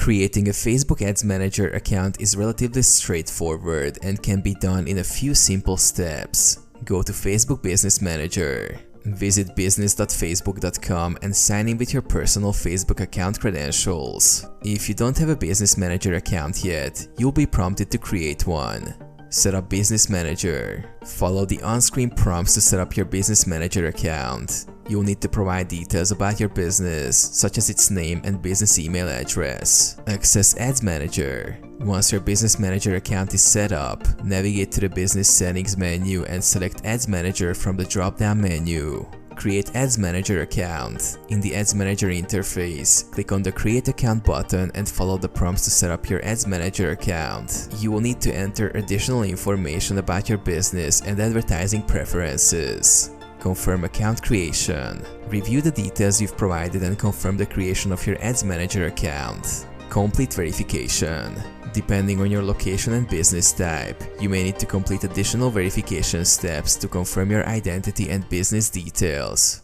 Creating a Facebook Ads Manager account is relatively straightforward and can be done in a few simple steps. Go to Facebook Business Manager. Visit business.facebook.com and sign in with your personal Facebook account credentials. If you don't have a Business Manager account yet, you'll be prompted to create one. Set up Business Manager. Follow the on-screen prompts to set up your Business Manager account. You'll need to provide details about your business, such as its name and business email address. Access Ads Manager. Once your Business Manager account is set up, navigate to the Business Settings menu and select Ads Manager from the drop-down menu. Create Ads Manager account. In the Ads Manager interface, click on the Create Account button and follow the prompts to set up your Ads Manager account. You will need to enter additional information about your business and advertising preferences. Confirm account creation. Review the details you've provided and confirm the creation of your Ads Manager account. Complete verification. Depending on your location and business type, you may need to complete additional verification steps to confirm your identity and business details.